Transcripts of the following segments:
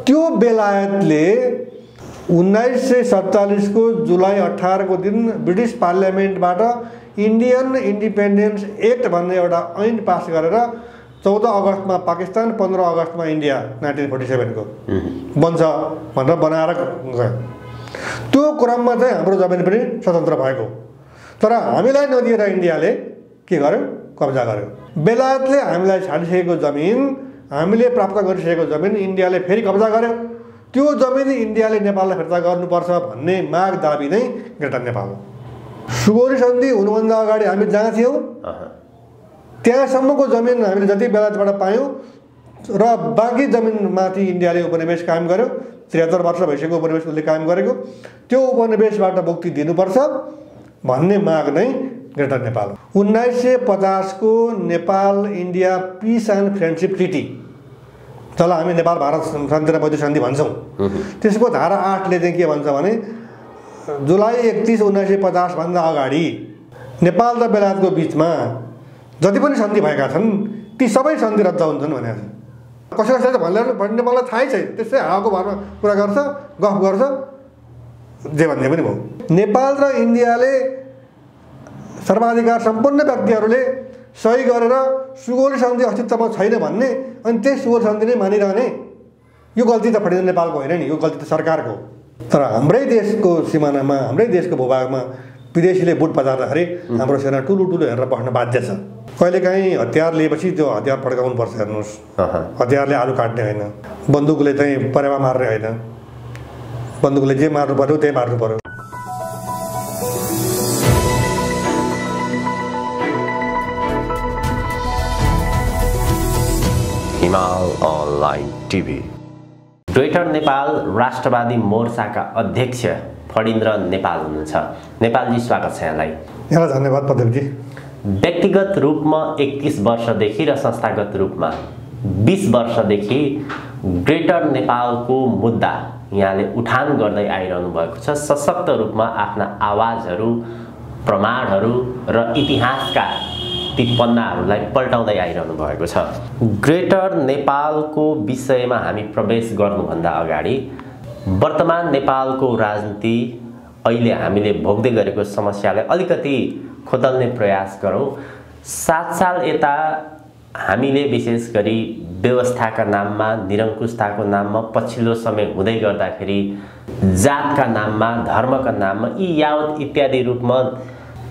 त्यो बेलायतले 1947 को जुलाई 18 को दिन ब्रिटिश पार्लियामेन्टबाट इन्डियन इन्डिपेन्डेन्स एक्ट भन्ने एउटा ऐन पास गरेर 14 अगस्तमा पाकिस्तान, 15 अगस्तमा इन्डिया 1947 को बन्छ भनेर बनाएर गयो। त्यो क्रममा चाहिँ हाम्रो जमिन पनि स्वतन्त्र भएको, तर हामीलाई नदिएर इन्डियाले के गर्यो? कब्जा गर्यो। बेलायतले हामीलाई छाडिसकेको जमिन, हामीले प्राप्त गरिसकेको जमिन इन्डियाले फेरि कब्जा गर्यो। त्यो जमिन इन्डियाले नेपाललाई फिर्ता गर्नुपर्छ भन्ने माग दाबी नै ग्रेटर नेपाल हो। सुगौली सन्धि हुनुभन्दा अगाडि हामी जहाँ थियौँ त्यहाँसम्मको जमिन हामीले जति बेलायतबाट पायौँ र बाँकी जमिनमाथि इन्डियाले उपनिवेश कायम गर्यो। 73 वर्ष भइसकेको उपनिवेश उसले कायम गरेको, त्यो उपनिवेशबाट मुक्ति दिनुपर्छ भन्ने माग नै ग्रेटर नेपाल हो। 1950 को Nepal India piece and friendship treaty, जसलाई हामी नेपाल भारत शान्ति र मैत्री सन्धि भन्छौँ, त्यसको धारा 8 ले चाहिँ के भन्छ भने जुलाई 31, 1950 भन्दा अगाडि नेपाल र बेलायतको बिचमा जति पनि सन्धि भएका छन् ती सबै सन्धि रद्द हुन्छन् भनेको छ। कसै कसैले भन्ने मलाई थाहै छैन, त्यसै हावाको भरमा कुरा गर्छ, गफ गर्छ, जे भन्ने पनि भयो। नेपाल र इन्डियाले सर्वाधिकार सम्पन्न व्यक्तिहरूले सही गरेर सुगौली सन्धि अस्तित्वमा छैन भन्ने अनि त्यही सुगौली सन्धि नै मानिरहने, यो गल्ती त फर्डिनेन्ट नेपालको होइन नि, यो गल्ती त सरकारको। तर हाम्रै देशको सिमानामा, हाम्रै देशको भूभागमा विदेशीले बुट पचार्दाखेरि हाम्रो सेना ठुलो हेरेर बस्न बाध्य छ। कहिलेकाहीँ हतियार लिएपछि त्यो हतियार पड्काउनुपर्छ। हेर्नुहोस्, हतियारले आलु काट्ने होइन, बन्दुकले चाहिँ परेवा मार्ने होइन, बन्दुकले जे मार्नु पर्यो त्यही मार्नु पर्यो। हिमाल अनलाइन टिभी। ग्रेटर नेपाल राष्ट्रवादी मोर्चाका अध्यक्ष फणीन्द्र नेपाल हुनुहुन्छ। नेपालजी स्वागत छ यहाँलाई। यहाँलाई धन्यवाद प्रदीपजी। व्यक्तिगत रूपमा 31 वर्षदेखि र संस्थागत रूपमा 20 वर्षदेखि ग्रेटर नेपालको मुद्दा यहाँले उठान गर्दै आइरहनु भएको छ। सशक्त रूपमा आफ्ना आवाजहरू, प्रमाणहरू र इतिहासका ती पन्नाहरूलाई पल्टाउँदै आइरहनु भएको छ। ग्रेटर नेपालको विषयमा हामी प्रवेश गर्नुभन्दा अगाडि वर्तमान नेपालको राजनीति, अहिले हामीले भोग्दै गरेको समस्यालाई अलिकति खोतल्ने प्रयास गरौँ। 7 साल यता हामीले विशेष गरी व्यवस्थाका नाममा, निरङ्कुशताको नाममा, पछिल्लो समय हुँदै गर्दाखेरि जातका नाममा, धर्मका नाममा यी यावत इत्यादि रूपमा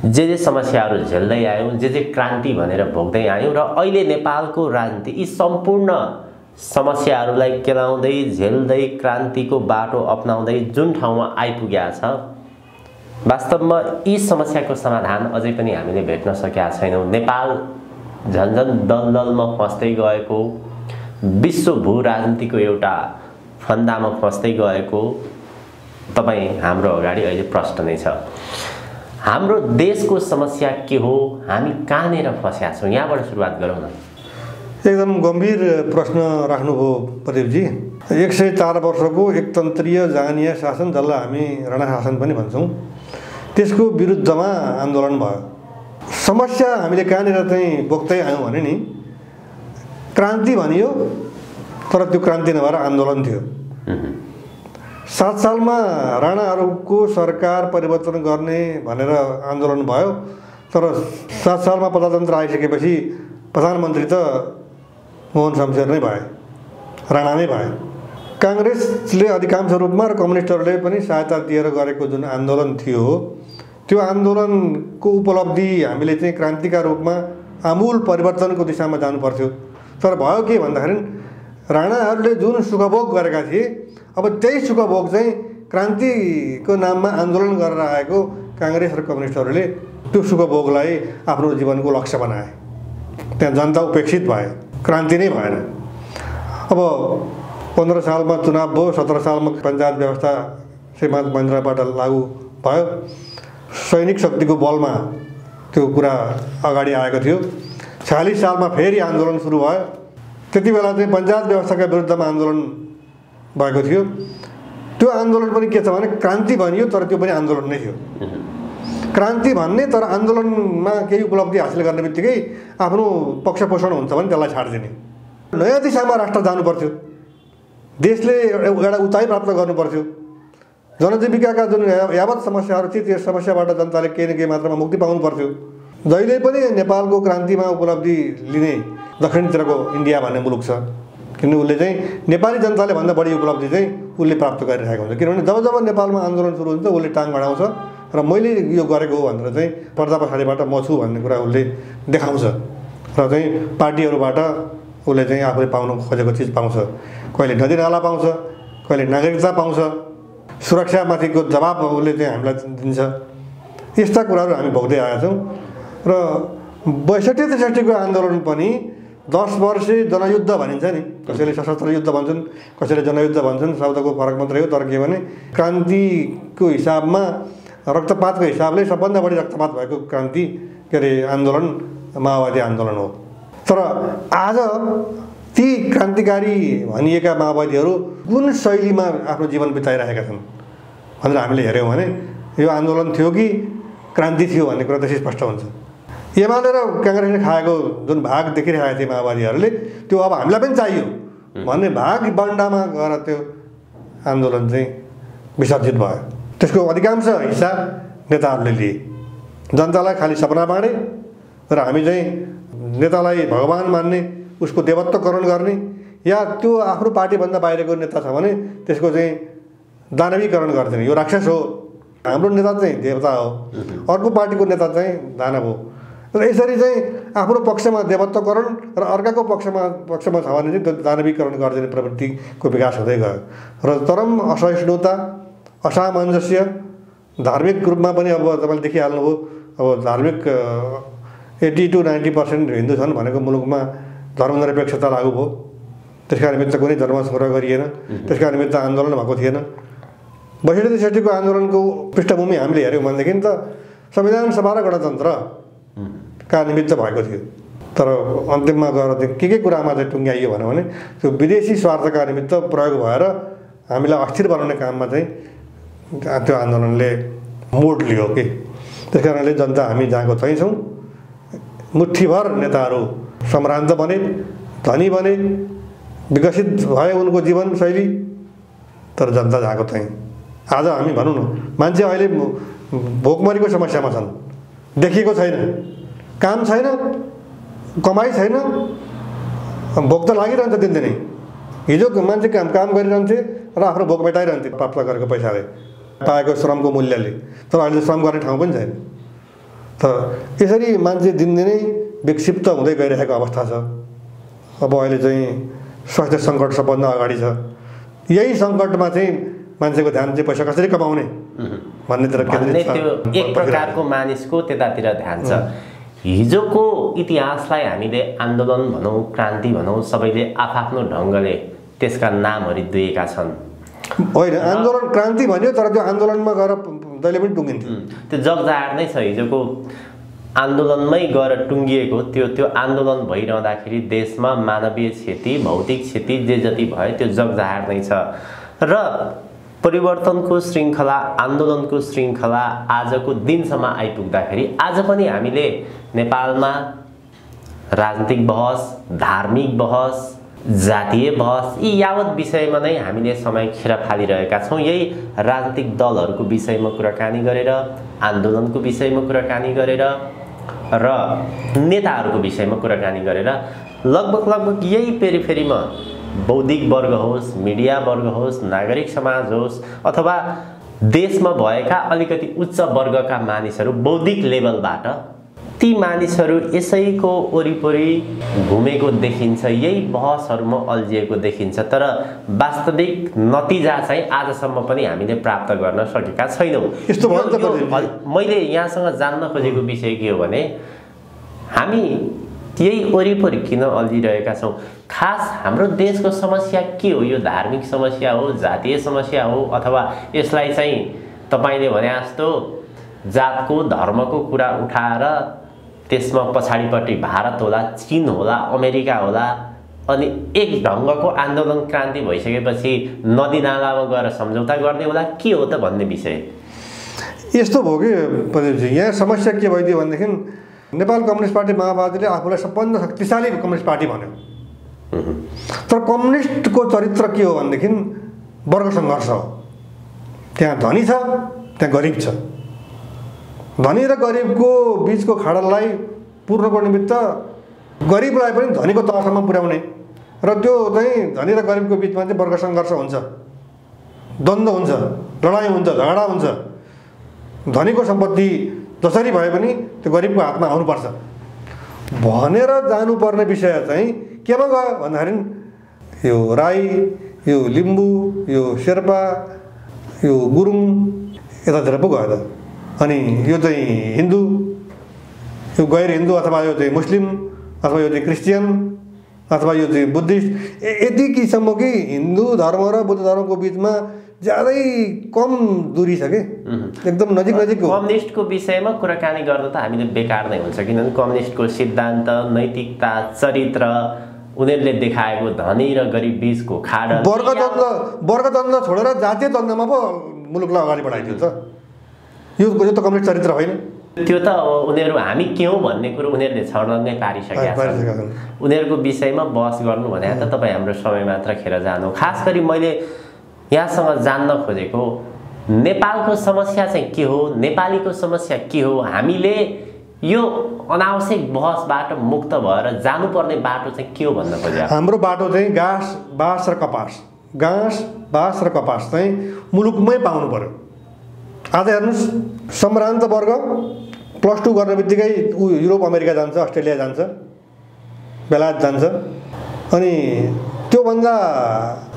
जे समस्याहरू झेल्दै आयौँ, जे क्रान्ति भनेर भोग्दै आयौँ र अहिले नेपालको राजनीति यी सम्पूर्ण समस्याहरूलाई केलाउँदै, झेल्दै, क्रान्तिको बाटो अपनाउँदै जुन ठाउँमा आइपुगेका छ, वास्तवमा यी समस्याको समाधान अझै पनि हामीले भेट्न सकेका छैनौँ। नेपाल झन्झन दलदलमा फस्दै गएको, विश्व भू राजनीतिको एउटा फन्दामा फस्दै गएको तपाईँ हाम्रो अगाडि अहिले प्रश्न नै छ। हाम्रो देशको समस्या के हो, हामी कहाँनिर फँसेका छौँ, यहाँबाट सुरुवात गरौँ न। एकदम गम्भीर प्रश्न राख्नुभयो प्रदीपजी। 104 वर्षको एकतन्त्रीय जानीय शासन, जसलाई हामी राणा शासन पनि भन्छौँ, त्यसको विरुद्धमा आन्दोलन भयो। समस्या हामीले कहाँनिर चाहिँ बोक्दै आयौँ भने नि, क्रान्ति भनियो तर त्यो क्रान्ति नभएर आन्दोलन थियो। 7 सालमा राणाहरूको सरकार परिवर्तन गर्ने भनेर आन्दोलन भयो, तर 7 सालमा प्रजातन्त्र आइसकेपछि प्रधानमन्त्री त मोहन शमशेर नै भए, राणा नै भए। काङ्ग्रेसले अधिकांश रूपमा र कम्युनिस्टहरूले पनि सहायता दिएर गरेको जुन आन्दोलन थियो, त्यो आन्दोलनको उपलब्धि हामीले चाहिँ क्रान्तिका रूपमा आमूल परिवर्तनको दिशामा जानुपर्थ्यो। तर भयो के भन्दाखेरि राणाहरूले जुन सुखभोग गरेका थिए, अब त्यही सुखभोग चाहिँ क्रान्तिको नाममा आन्दोलन गरेर आएको काङ्ग्रेस र कम्युनिस्टहरूले त्यो सुखभोगलाई आफ्नो जीवनको लक्ष्य बनाए। त्यहाँ जनता उपेक्षित भए, क्रान्ति नै भएन। अब 15 सालमा चुनाव भयो, 17 सालमा पञ्चायत व्यवस्था श्रीमान महेन्द्रबाट लागू भयो। सैनिक शक्तिको बलमा त्यो कुरा अगाडि आएको थियो। 46 सालमा फेरि आन्दोलन सुरु भयो। त्यति बेला चाहिँ पञ्चायत व्यवस्थाका विरुद्धमा आन्दोलन भएको थियो। त्यो आन्दोलन पनि के छ भने क्रान्ति भनियो, तर त्यो पनि आन्दोलन नै थियो। क्रान्ति भन्ने तर आन्दोलनमा केही उपलब्धि हासिल गर्ने बित्तिकै आफ्नो पक्ष पोषण हुन्छ भने त्यसलाई छाडिदिने। नयाँ दिशामा राष्ट्र जानुपर्थ्यो देशले एउटा उचाइ प्राप्त गर्नुपर्थ्यो। जनजीविकाका जुन यावत समस्याहरू थिए त्यो समस्याबाट जनताले केही न केही मात्रामा मुक्ति पाउनु पर्थ्यो। जहिले पनि नेपालको क्रान्तिमा उपलब्धि लिने दक्षिणतिरको इन्डिया भन्ने मुलुक छ, किनभने उसले चाहिँ नेपाली जनताले भन्दा बढी उपलब्धि चाहिँ उसले प्राप्त गरिरहेको हुन्छ। किनभने जब जब नेपालमा आन्दोलन सुरु हुन्छ उसले टाङ अडाउँछ र मैले यो गरेको हो भनेर चाहिँ पर्दा पछाडिबाट म छु भन्ने कुरा उसले देखाउँछ र चाहिँ पार्टीहरूबाट उसले चाहिँ आफूले पाउन खोजेको चिज पाउँछ। कहिले नदीनाला पाउँछ, कहिले नागरिकता पाउँछ, सुरक्षामाथिको जवाब उसले चाहिँ हामीलाई दिन्छ। यस्ता कुराहरू हामी भोग्दै आएका छौँ र 62-63 को आन्दोलन पनि 10 वर्षे जनयुद्ध भनिन्छ नि, कसैले सशस्त्र युद्ध भन्छन्, कसैले जनयुद्ध भन्छन्, शब्दको फरक मात्रै हो। तर के भने क्रान्तिको हिसाबमा रक्तपातको हिसाबले सबभन्दा बढी रक्तपात भएको क्रान्ति के अरे आन्दोलन माओवादी आन्दोलन हो। तर आज ती क्रान्तिकारी भनिएका माओवादीहरू कुन शैलीमा आफ्नो जीवन बिताइरहेका छन् भनेर हामीले हेऱ्यौँ भने यो आन्दोलन थियो कि क्रान्ति थियो भन्ने कुरा त्यसै स्पष्ट हुन्छ। एमाले र काङ्ग्रेसले खाएको जुन भाग देखिरहेका थिए माओवादीहरूले त्यो अब हामीलाई पनि चाहियो भन्ने भाग बन्डामा गएर त्यो आन्दोलन चाहिँ विसर्जित भयो। त्यसको अधिकांश हिस्सा नेताहरूले लिए। जनतालाई खालि सपना बाँडे र हामी चाहिँ नेतालाई भगवान मान्ने, उसको देवत्वकरण गर्ने, या त्यो आफ्नो पार्टीभन्दा बाहिरको नेता छ भने त्यसको चाहिँ दानवीकरण गर्दैन। यो राक्षस हो, हाम्रो नेता चाहिँ देवता हो, अर्को पार्टीको नेता चाहिँ दानव हो। र यसरी चाहिँ आफ्नो पक्षमा देवत्वकरण र अर्काको पक्षमा छ भने चाहिँ त्यो दानवीकरण गरिदिने प्रवृत्तिको विकास हुँदै गयो र चरम असहिष्णुता, असामञ्जस्य, धार्मिक रूपमा पनि अब तपाईँले देखिहाल्नुभयो। अब धार्मिक 80 to 90% हिन्दू छन् भनेको मुलुकमा धर्मनिरपेक्षता लागू भयो। त्यसका निमित्त कुनै धर्मसङ्ग्रह गरिएन, त्यसका निमित्त आन्दोलन भएको थिएन। 62-63 को आन्दोलनको पृष्ठभूमि हामीले हेऱ्यौँ भनेदेखि त संविधान सभा र गणतन्त्रका निमित्त भएको थियो। तर अन्तिममा गएर के कुरामा चाहिँ टुङ्ग्याइयो भने त्यो विदेशी स्वार्थका निमित्त प्रयोग भएर हामीलाई अस्थिर बनाउने काममा चाहिँ त्यो आन्दोलनले मोड लियो कि। त्यस कारणले जनता हामी जहाँको चाहिँ छौँ, मुठ्ठीभर नेताहरू सम्भ्रान्त बने, धनी बने, विकसित भयो उनको जीवनशैली, तर जनता जहाँको चाहिँ। आज हामी भनौँ न, मान्छे अहिले भोकमरीको समस्यामा छन्, देखिएको छैन, काम छैन, कमाइ छैन, भोक त लागिरहन्छ दिनदिनै। हिजो मान्छे काम गरिरहन्थे र आफ्नो भोक मेटाइरहन्थे प्राप्त गरेको पैसाले, पाएको श्रमको मूल्यले। तर अहिले श्रम गर्ने ठाउँ पनि छैन। त यसरी मान्छे दिनदिनै विक्षिप्त हुँदै गइरहेको अवस्था छ। अब अहिले चाहिँ स्वास्थ्य सङ्कट सबभन्दा अगाडि छ। यही सङ्कटमा चाहिँ मान्छेको ध्यान चाहिँ पैसा कसरी कमाउने भन्नेतिर केन्द्रित छ। त्यो एक प्रकारको मानिसको त्यतातिर ध्यान छ। हिजोको इतिहासलाई हामीले आन्दोलन भनौँ, क्रान्ति भनौँ, सबैले आफ्नो ढङ्गले त्यसका नामहरू दिएका छन्। होइन, आन्दोलन क्रान्ति भन्यो तर त्यो आन्दोलनमा गएर जहिले पनि टुङ्गिन्थ्यो। त्यो जगजाहेर नै छ। हिजोको आन्दोलनमै गएर टुङ्गिएको त्यो आन्दोलन भइरहँदाखेरि देशमा मानवीय क्षति, भौतिक क्षति जे जति भयो त्यो जगजाहेर नै छ। र परिवर्तनको श्रृङ्खला, आन्दोलनको श्रृङ्खला आजको दिनसम्म आइपुग्दाखेरि आज पनि हामीले नेपालमा राजनीतिक बहस, धार्मिक बहस, जातीय बहस, यी यावत विषयमा नै हामीले समय खेर फालिरहेका छौँ। यही राजनीतिक दलहरूको विषयमा कुराकानी गरेर, आन्दोलनको विषयमा कुराकानी गरेर र नेताहरूको विषयमा कुराकानी गरेर लगभग यही पेरिफेरीमा बौद्धिक वर्ग होस्, मिडिया वर्ग होस्, नागरिक समाज होस्, अथवा देशमा भएका अलिकति उच्च वर्गका मानिसहरू, बौद्धिक लेभलबाट ती मानिसहरू यसैको वरिपरि घुमेको देखिन्छ, यही बहसहरूमा अल्झिएको देखिन्छ। तर वास्तविक नतिजा चाहिँ आजसम्म पनि हामीले प्राप्त गर्न सकेका छैनौँ। यस्तो भयो त। मैले यहाँसँग जान्न खोजेको विषय के हो भने हामी यही वरिपरि किन अल्झिरहेका छौँ? खास हाम्रो देशको समस्या के हो? यो धार्मिक समस्या हो, जातीय समस्या हो, अथवा यसलाई चाहिँ तपाईँले भने जस्तो जातको, धर्मको कुरा उठाएर त्यसमा पछाडिपट्टि भारत होला, चीन होला, अमेरिका होला, अनि एक ढङ्गको आन्दोलन क्रान्ति भइसकेपछि नदीनालामा गएर सम्झौता गर्ने होला, के हो त भन्ने विषय यस्तो भयो कि प्रदीपजी। यहाँ समस्या के भइदियो भनेदेखि नेपाल कम्युनिस्ट पार्टी माओवादीले आफूलाई सबभन्दा शक्तिशाली कम्युनिस्ट पार्टी भन्यो। तर कम्युनिस्टको चरित्र के हो भनेदेखि वर्ग सङ्घर्ष हो। त्यहाँ धनी छ, त्यहाँ गरिब छ। धनी र गरिबको बिचको खाडललाई पुर्नको निमित्त गरिबलाई पनि धनीको तहसम्म पुर्याउने र त्यो चाहिँ धनी र गरिबको बिचमा चाहिँ वर्ग सङ्घर्ष हुन्छ, द्वन्द्व हुन्छ, लडाइँ हुन्छ, झगडा हुन्छ। धनीको सम्पत्ति जसरी भए पनि त्यो गरिबको हातमा आउनुपर्छ भनेर जानुपर्ने विषय चाहिँ केमा गयो भन्दाखेरि यो राई, यो लिम्बू, यो शेर्पा, यो गुरुङ यतातिर पो गयो त। अनि यो चाहिँ हिन्दू, यो गैर हिन्दू अथवा यो चाहिँ मुस्लिम अथवा यो चाहिँ क्रिस्चियन अथवा यो चाहिँ बुद्धिस्ट यति किसिमको कि हिन्दू धर्म र बुद्ध धर्मको बिचमा ज्यादै कम दूरी छ कि एकदम नजिक नजिकको। कम्युनिस्टको विषयमा कुराकानी गर्दा त हामीले बेकार नै हुन्छ, किनभने कम्युनिस्टको सिद्धान्त, नैतिकता, चरित्र, उनीहरूले देखाएको धनी र गरिब बिचको खाडल, वर्गद्वन्द्व छोडेर जातीय द्वन्द्वमा पो मुलुकलाई अगाडि बढाइदियो त। यो त कम्युनिस्ट चरित्र होइन। त्यो त उनीहरू हामी के हौँ भन्ने कुरो उनीहरूले छर्लङ्गै पारिसकेका छन्। उनीहरूको विषयमा बहस गर्नु भने त तपाईँ हाम्रो समय मात्र खेर जानु। खास गरी मैले यहाँसँग जान्न खोजेको नेपालको समस्या चाहिँ के हो, नेपालीको समस्या के हो, हामीले यो अनावश्यक बहसबाट मुक्त भएर जानुपर्ने बाटो चाहिँ के हो भन्न खोजेको। हाम्रो बाटो चाहिँ घाँस बाँस र कपास, घाँस बाँस र कपास चाहिँ मुलुकमै पाउनु पर्यो। आज हेर्नुहोस्, सम्भ्रान्त वर्ग +2 गर्ने बित्तिकै ऊ युरोप अमेरिका जान्छ, अस्ट्रेलिया जान्छ, बेलायत जान्छ। अनि त्योभन्दा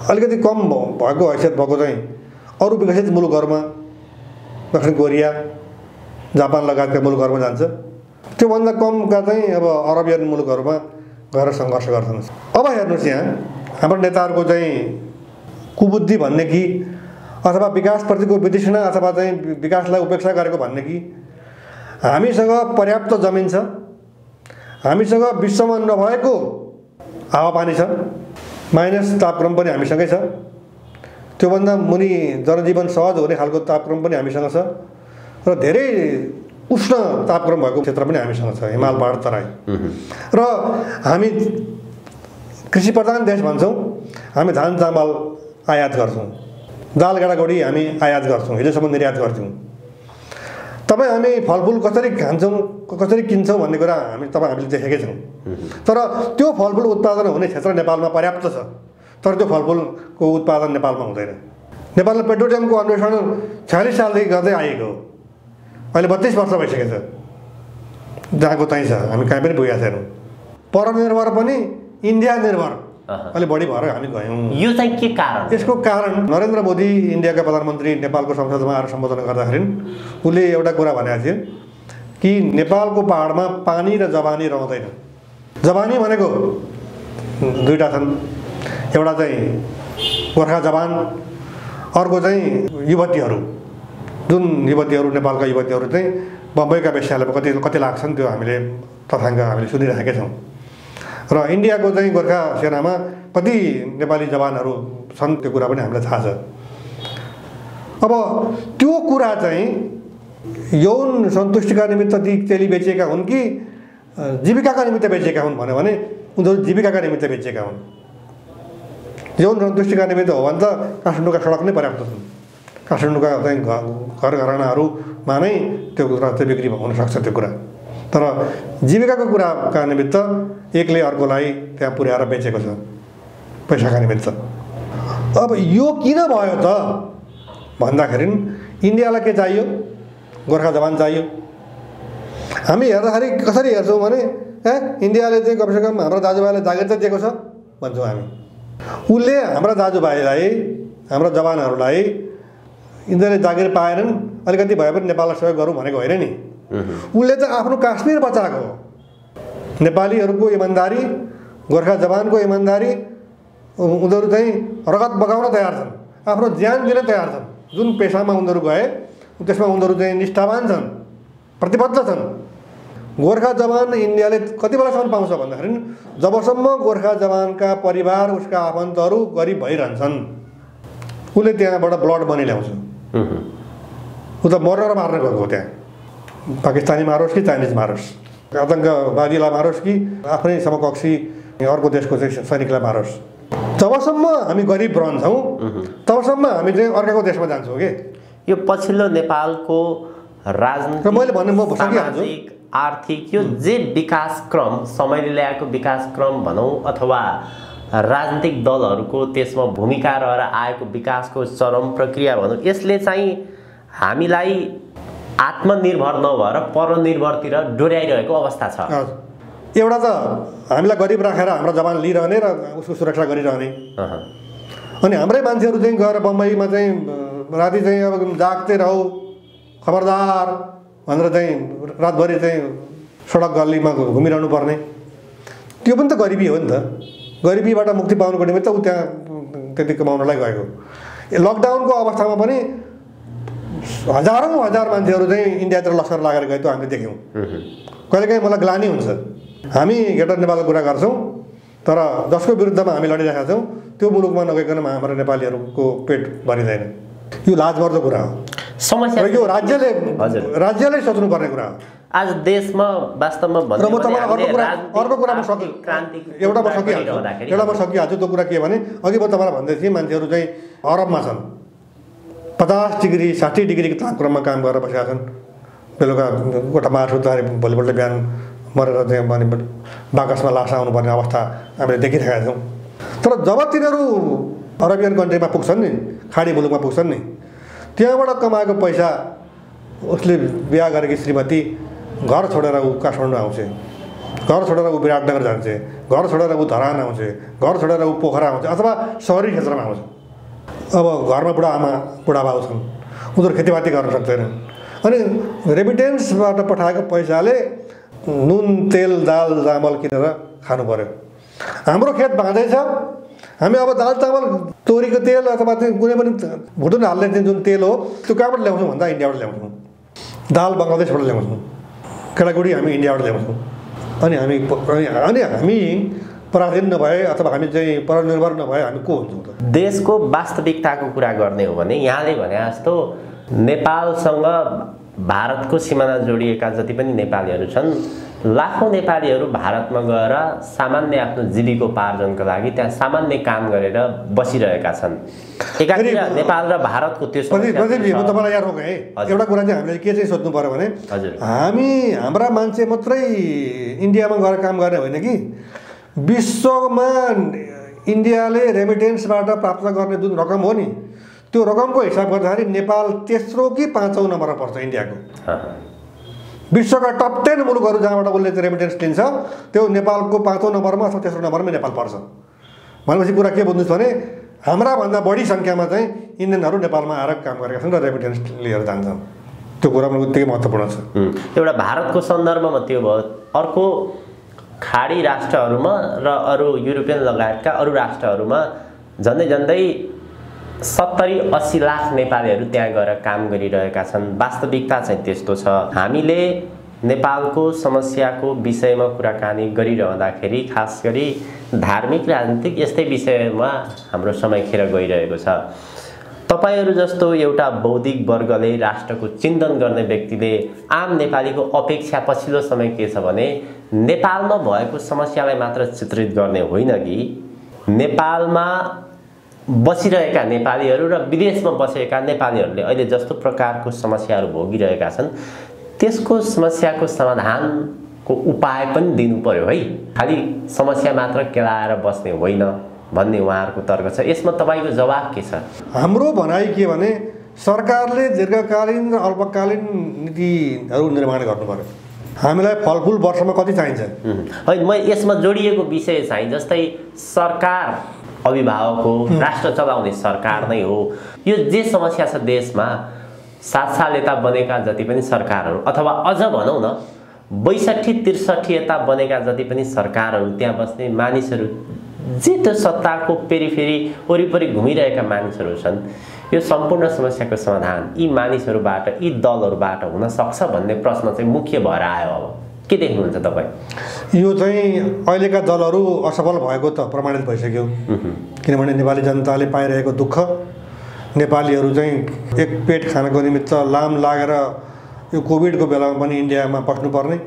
अलिकति कम भएको हैसियत भएको चाहिँ अरू विकसित मुलुकहरूमा, दक्षिण कोरिया, जापान लगायतका मुलुकहरूमा जान्छ। त्योभन्दा कमका चाहिँ अब अरबियन मुलुकहरूमा गएर सङ्घर्ष गर्छन्। अब हेर्नुहोस्, यहाँ हाम्रो नेताहरूको चाहिँ कुबुद्धि भन्ने कि अथवा विकासप्रतिको वितृष्णा अथवा चाहिँ विकासलाई उपेक्षा गरेको भन्ने कि हामीसँग पर्याप्त जमिन छ, हामीसँग विश्वमा नभएको हावापानी छ, माइनस तापक्रम पनि हामीसँगै छ, त्योभन्दा मुनि जनजीवन सहज हुने खालको तापक्रम पनि हामीसँग छ र धेरै उष्ण तापक्रम भएको क्षेत्र पनि हामीसँग छ, हिमाल पहाड तराई। र हामी कृषि प्रधान देश भन्छौँ। हामी धान चामल आयात गर्छौँ, दाल गेडागुडी हामी आयात गर्छौँ, हिजोसम्म निर्यात गर्थ्यौँ। तपाईँ हामी फलफुल कसरी खान्छौँ, कसरी किन्छौँ भन्ने कुरा हामीले देखेकै छौँ। तर त्यो फलफुल उत्पादन हुने क्षेत्र नेपालमा पर्याप्त छ, तर त्यो फलफुलको उत्पादन नेपालमा हुँदैन। नेपालमा पेट्रोलियमको अन्वेषण 46 सालदेखि गर्दै आएको हो, अहिले 32 वर्ष भइसकेको छ। जहाँको चाहिँ छ, हामी कहीँ पनि पुगेका छैनौँ। परनिर्भर पनि इन्डिया निर्भर अलि बढी भएर हामी गयौँ। यो चाहिँ के कारण? यसको कारण नरेन्द्र मोदी इन्डियाका प्रधानमन्त्री नेपालको संसदमा आएर सम्बोधन गर्दाखेरि उसले एउटा कुरा भनेको थियो कि नेपालको पहाडमा पानी र जवानी रहँदैन। जवानी भनेको दुईटा छन्, एउटा चाहिँ गोर्खा जवान, अर्को चाहिँ युवतीहरू। जुन युवतीहरू, नेपालका युवतीहरू चाहिँ बम्बईका वेश्यालयमा कति लाग्छन् त्यो हामीले तथ्याङ्क हामीले सुनिरहेका छौँ। र इन्डियाको चाहिँ गोर्खा सेनामा कति नेपाली जवानहरू छन् त्यो कुरा पनि हामीलाई थाहा छ। अब त्यो कुरा चाहिँ यौन सन्तुष्टिका निमित्त ती चेली बेचिएका हुन् कि जीविकाका निमित्त बेचिएका हुन् भन्यो भने उनीहरू जीविकाका निमित्त बेचिएका हुन्। यौन सन्तुष्टिका निमित्त हो भने त काठमाडौँका सडक नै पर्याप्त छन्। काठमाडौँका चाहिँ घर घरानाहरूमा नै त्यो कुरा चाहिँ बिक्री हुनसक्छ त्यो कुरा। तर जीविकाको कुराका निमित्त एकले अर्कोलाई त्यहाँ पुर्याएर बेचेको छ पैसाका निमित्त। अब यो किन भयो त भन्दाखेरि इन्डियालाई के चाहियो? गोर्खा जवान चाहियो। हामी हेर्दाखेरि कसरी हेर्छौँ भने इन्डियाले चाहिँ कमसेकम हाम्रो दाजुभाइलाई जागिर त दिएको छ भन्छौँ हामी। उसले हाम्रा दाजुभाइलाई, हाम्रा जवानहरूलाई यिनीहरूले जागिर पाएनन्, अलिकति भए पनि नेपाललाई सहयोग गरौँ भनेको होइन नि। उसले त आफ्नो काश्मीर बचाएको हो। नेपालीहरूको इमान्दारी, गोर्खा जवानको इमान्दारी, उनीहरू चाहिँ रगत बगाउन तयार छन्, आफ्नो ज्यान दिन तयार छन्। जुन पेसामा उनीहरू गए त्यसमा उनीहरू चाहिँ निष्ठावान छन्, प्रतिबद्ध छन्। गोर्खा जवान इन्डियाले कति बेलासम्म पाउँछ भन्दाखेरि जबसम्म गोर्खा जवानका परिवार, उसका आफन्तहरू गरिब भइरहन्छन्। उसले त्यहाँबाट ब्लड मनी ल्याउँछ। ऊ त मर्न र मार्न गएको हो। त्यहाँ पाकिस्तानी मारोस् कि चाइनिज मारोस्, आतङ्कवादीलाई मारोस् कि आफ्नै समकक्षी अर्को देशको चाहिँ सैनिकलाई मारोस्। जबसम्म हामी गरिब रहन्छौँ तबसम्म हामी चाहिँ अर्काको देशमा जान्छौँ कि। यो पछिल्लो नेपालको राजनीतिक, मैले भन्नु म सकिहाल्छु, सामाजिक, आर्थिक यो जे विकासक्रम समयले ल्याएको विकासक्रम भनौँ अथवा राजनीतिक दलहरूको त्यसमा भूमिका रहेर आएको विकासको चरम प्रक्रिया भनौँ, यसले चाहिँ हामीलाई आत्मनिर्भर नभएर परनिर्भरतिर डोर्याइरहेको अवस्था छ। एउटा त हामीलाई गरिब राखेर हाम्रो जवान लिइरहने र उसको सुरक्षा गरिरहने, अनि हाम्रै मान्छेहरू चाहिँ गएर बम्बईमा चाहिँ राति चाहिँ अब जाग्दै रहौ खबरदार भनेर चाहिँ रातभरि चाहिँ सडक गल्लीमा घुमिरहनु पर्ने, त्यो पनि त गरिबी हो नि त। गरिबीबाट मुक्ति पाउनुको निमित्त ऊ त्यहाँ त्यति कमाउनलाई गएको। लकडाउनको अवस्थामा पनि हजार मान्छेहरू चाहिँ इन्डियातिर लस्कर लागेर गएको हामीले देख्यौँ। कहिलेकाहीँ मलाई ग्लानी हुन्छ, हामी ग्रेटर नेपालको कुरा गर्छौँ तर जसको विरुद्धमा हामी लडिरहेका छौँ त्यो मुलुकमा नगइकन हाम्रो नेपालीहरूको पेट भरिँदैन। यो लाजमर्दो कुरा हो, समस्या यो राज्यले सोच्नुपर्ने कुरा हो। आज देशमा वास्तवमा र म तपाईँलाई अर्को कुरामा सकिहाल्छु। त्यो कुरा के भने अघि म तपाईँलाई भन्दै थिएँ मान्छेहरू चाहिँ अरबमा छन्, 50 डिग्री 60 डिग्रीको तापक्रममा काम गरेर बसेका छन्, बेलुका कोठामा सुत्दाखेरि भोलिपल्ट बिहान मरेर चाहिँ अनि बाकसमा लास आउनुपर्ने अवस्था हामीले देखिरहेका छौँ। तर जब तिनीहरू अरबियन कन्ट्रीमा पुग्छन् नि, खाडी मुलुकमा पुग्छन् नि, त्यहाँबाट कमाएको पैसा उसले बिहा गरेकी श्रीमती घर छोडेर ऊ काठमाडौँ आउँछ, घर छोडेर ऊ विराटनगर जान्छ, घर छोडेर ऊ धरान आउँछ, घर छोडेर ऊ पोखरा आउँछ अथवा सहरी क्षेत्रमा आउँछ। अब घरमा बुढाबाबु छन्, उनीहरू खेतीपाती गर्न सक्दैनन्, अनि रेमिटेन्सबाट पठाएको पैसाले नुन तेल दाल चामल किनेर खानु पर्यो। हाम्रो खेत बाँझै छ, हामी अब दाल चामल तोरीको तेल अथवा कुनै पनि भुटुन हाल्ने चाहिँ जुन तेल हो त्यो कहाँबाट ल्याउँछौँ भन्दा इन्डियाबाट ल्याउँछौँ, दाल बङ्गलादेशबाट ल्याउँछौँ, केटाकुटी हामी इन्डियाबाट ल्याउँछौँ। अनि हामी पराधीन नभए अथवा हामी चाहिँ परनिर्भर नभए हामी को हुन्छौँ त? देशको वास्तविकताको कुरा गर्ने हो भने यहाँले भने जस्तो नेपालसँग भारतको सिमाना जोडिएका जति पनि नेपालीहरू छन्, लाखौँ नेपालीहरू भारतमा गएर सामान्य आफ्नो जीविकोपार्जनको लागि त्यहाँ सामान्य काम गरेर बसिरहेका छन्। एकातिर नेपाल र भारतको त्यो प्रदीपजी म तपाईँलाई यहाँ रोकेँ है, एउटा कुरा चाहिँ हामीले के चाहिँ सोध्नु पर्यो भने हाम्रा मान्छे मात्रै इन्डियामा गएर काम गर्ने होइन कि विश्वमा इन्डियाले रेमिटेन्सबाट प्राप्त गर्ने जुन रकम हो नि त्यो रकमको हिसाब गर्दाखेरि नेपाल तेस्रो कि 5औं नम्बरमा पर्छ इन्डियाको। विश्वका टप 10 मुलुकहरू जहाँबाट उसले रेमिटेन्स लिन्छ त्यो नेपालको 5औं नम्बरमा अथवा तेस्रो नम्बरमै नेपाल पर्छ। भनेपछि कुरा के बुझ्नुहोस् भने हाम्रा भन्दा बढी सङ्ख्यामा चाहिँ इन्डियनहरू नेपालमा आएर काम गरेका छन् र रेमिटेन्स लिएर जान्छन्। त्यो कुरामा उत्तिकै महत्त्वपूर्ण छ। एउटा भारतको सन्दर्भमा त्यो भयो, अर्को खाडी राष्ट्रहरूमा र अरू युरोपियन लगायतका अरू राष्ट्रहरूमा झन्डै 70-80 लाख नेपालीहरू त्यहाँ गएर काम गरिरहेका छन्। वास्तविकता चाहिँ त्यस्तो छ। हामीले नेपालको समस्याको विषयमा कुराकानी गरिरहँदाखेरि खास गरी धार्मिक राजनीतिक यस्तै विषयमा हाम्रो समय खेर गइरहेको छ। तपाईहरू जस्तो एउटा बौद्धिक वर्गले राष्ट्रको चिन्तन गर्ने व्यक्तिले आम नेपालीको अपेक्षा पछिल्लो समय के छ भने नेपालमा भएको समस्यालाई मात्र चित्रित गर्ने होइन कि नेपालमा बसिरहेका नेपालीहरू र विदेशमा बसेका नेपालीहरूले अहिले जस्तो प्रकारको समस्याहरू भोगिरहेका छन् त्यसको समस्याको समाधानको उपाय पनि दिनु पर्यो है, खालि समस्या मात्र केलाएर बस्ने होइन भन्ने उहाँहरूको तर्क छ। यसमा तपाईको जवाफ के छ? हाम्रो भनाइ के भने सरकारले दीर्घकालीन र अल्पकालीन नीतिहरू निर्माण गर्नु पर्यो। हामीलाई फलफुल वर्षमा कति चाहिन्छ? होइन, म यसमा जोडिएको विषय चाहिँ जस्तै सरकार अभिभावक हो, राष्ट्र चलाउने सरकार नै हो। यो जे समस्या छ देशमा 7 साल यता बनेका जति पनि सरकारहरू अथवा अझ भनौँ न 62-63 यता बनेका जति पनि सरकारहरू त्यहाँ बस्ने मानिसहरू जे त्यो सत्ताको पेरिफेरी वरिपरि घुमिरहेका मानिसहरू छन्, यो सम्पूर्ण समस्याको समाधान यी मानिसहरूबाट यी दलहरूबाट हुन सक्छ भन्ने प्रश्न चाहिँ मुख्य भएर आयो। अब के देख्नुहुन्छ तपाईँ? यो चाहिँ अहिलेका दलहरू असफल भएको त प्रमाणित भइसक्यो। किनभने नेपाली जनताले पाइरहेको दुःख, नेपालीहरू चाहिँ एक पेट खानको निमित्त लाम लागेर यो कोभिडको बेलामा पनि इन्डियामा बस्नुपर्ने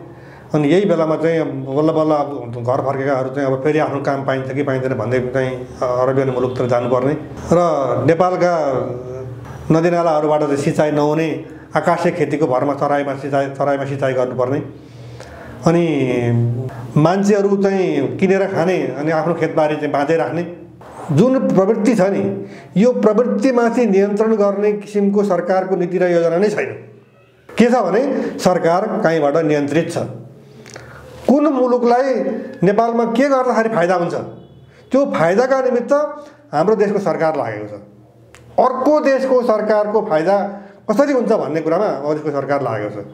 अनि यही बेलामा चाहिँ बल्ल बल्ल अब घर फर्केकाहरू चाहिँ अब फेरि आफ्नो काम पाइन्छ कि पाइँदैन भन्दै चाहिँ अरबियन मुलुकतिर जानुपर्ने र नेपालका नदीनालाहरूबाट चाहिँ सिँचाइ नहुने आकाशीय खेतीको भरमा चराइमा सिँचाइ गर्नुपर्ने अनि मान्छेहरू चाहिँ किनेर खाने अनि आफ्नो खेतबारी चाहिँ बाँझै राख्ने जुन प्रवृत्ति छ नि यो प्रवृत्तिमाथि नियन्त्रण गर्ने किसिमको सरकारको नीति र योजना नै छैन। के छ भने सरकार कहीँबाट नियन्त्रित छ। कुन मुलुकलाई नेपालमा के गर्दाखेरि फाइदा हुन्छ त्यो फाइदाका निमित्त हाम्रो देशको सरकार लागेको छ। अर्को देशको सरकारको फाइदा कसरी हुन्छ भन्ने कुरामा अब देशको सरकार लागेको छ।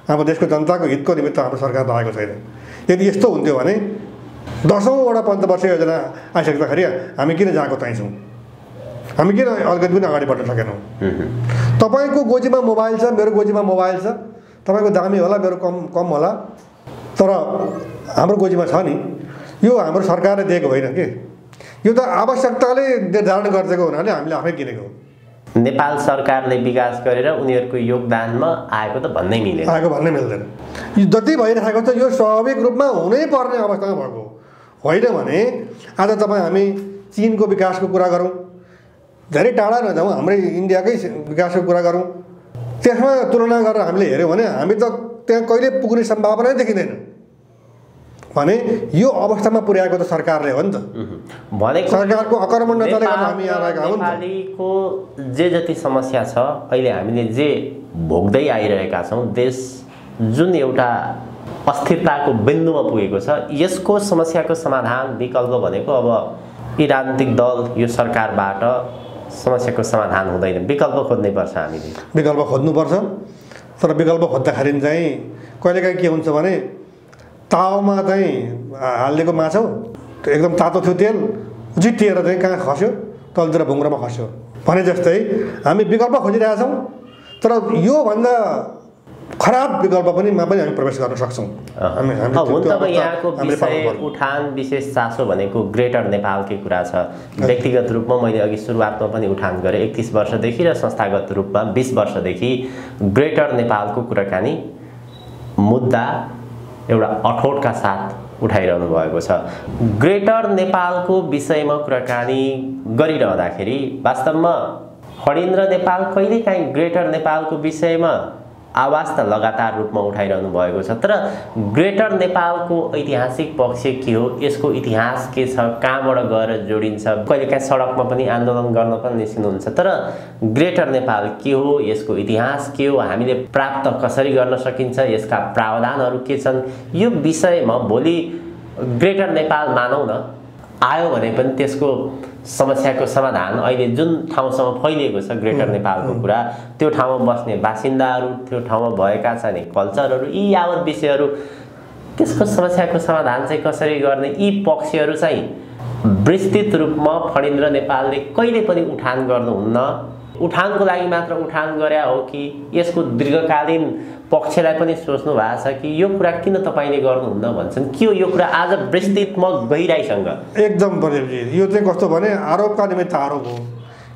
हाम्रो देशको जनताको हितको निमित्त हाम्रो सरकार लागेको छैन। यदि यस्तो हुन्थ्यो भने 10औँवटा पञ्चवर्षीय योजना आइसक्दाखेरि हामी किन जहाँको त्यहीँ छौँ, हामी किन अलिकति पनि अगाडि बढ्न सकेनौँ। तपाईँको गोजीमा मोबाइल छ, मेरो गोजीमा मोबाइल छ, तपाईँको दामी होला, मेरो कम होला, तर हाम्रो गोजीमा छ नि। यो हाम्रो सरकारले दिएको होइन कि, यो त आवश्यकताले निर्धारण गरिदिएको हुनाले हामीले आफै किनेको हो। नेपाल सरकारले विकास गरेर उनीहरूको योगदानमा आएको त भन्नै मिल्दैन। जति भइरहेको छ यो स्वाभाविक रूपमा हुनै पर्ने अवस्थामा भएको होइन भने आज तपाईँ हामी चीनको विकासको कुरा गरौँ, धेरै टाढा नजाउँ, हाम्रै इन्डियाकै विकासको कुरा गरौँ, त्यसमा तुलना गरेर हामीले हेऱ्यौँ भने हामी त त्यहाँ कहिले पुग्ने सम्भावना देखिँदैन। भने यो अवस्थामा पुर्याएको त सरकारले हो नि त। भनेको सरकारको अकर्मण्यताले गर्दा हामी यहाँ आएका हौँ। नेपालीको जे जति समस्या छ अहिले हामीले जे भोग्दै आइरहेका छौँ, देश जुन एउटा अस्थिरताको बिन्दुमा पुगेको छ, यसको समस्याको समाधान विकल्प भनेको अब यी राजनीतिक दल यो सरकारबाट समस्याको समाधान हुँदैन, विकल्प खोज्नै पर्छ। हामीले विकल्प खोज्नुपर्छ, तर विकल्प खोज्दाखेरि चाहिँ कहिलेकाहीँ के हुन्छ भने तावमा चाहिँ हालिदिएको माछा एकदम तातो थियो, तेल जिटिएर चाहिँ कहाँ खस्यो, तलतिर भुङ्ग्रोमा खस्यो भने जस्तै हामी विकल्प खोजिरहेछौँ, तर योभन्दा खराब विकल्प पनि हामी प्रवेश गर्न सक्छौँ। यहाँको विषय उठान विशेष चासो भनेको ग्रेटर नेपालकै कुरा छ। व्यक्तिगत रूपमा मैले अघि सुरुवातमा पनि उठान गरेँ, 31 वर्षदेखि र संस्थागत रूपमा 20 वर्षदेखि ग्रेटर नेपालको कुराकानी मुद्दा एउटा अठोटका साथ उठाइरहनु भएको छ। ग्रेटर नेपालको विषयमा कुराकानी गरिरहँदाखेरि वास्तवमा फणीन्द्र नेपाल कहिलेकाहीँ ग्रेटर नेपालको विषयमा आवाज त लगातार रूपमा उठाइरहनु भएको छ, तर ग्रेटर नेपालको ऐतिहासिक पक्ष के हो, यसको इतिहास के छ, कहाँबाट गएर जोडिन्छ, कहिलेकाहीँ सडकमा पनि आन्दोलन गर्न पनि निस्किनुहुन्छ, तर ग्रेटर नेपाल के हो, यसको इतिहास के हो, हामीले प्राप्त कसरी गर्न सकिन्छ, यसका प्रावधानहरू के छन्, यो विषयमा भोलि ग्रेटर नेपाल मानौँ न आयो भने पनि त्यसको समस्याको समाधान अहिले जुन ठाउँसम्म फैलिएको छ ग्रेटर नेपालको कुरा, त्यो ठाउँमा बस्ने बासिन्दाहरू, त्यो ठाउँमा भएका चाहिँ कल्चरहरू, यी यावत विषयहरू, त्यसको समस्याको समाधान चाहिँ कसरी गर्ने, यी पक्षहरू चाहिँ विस्तृत रूपमा फणीन्द्र नेपालले कहिले पनि उठान गर्नुहुन्न। उठानको लागि मात्र उठान गरे हो कि यसको दीर्घकालीन पक्षलाई पनि सोच्नु भएको छ कि यो कुरा किन तपाईँले गर्नुहुन्न भन्छन्, के हो यो कुरा आज विस्तृतमा गहिराइसँग? एकदम प्रदीपजी, यो चाहिँ कस्तो भने आरोपका निमित्त आरोप हो।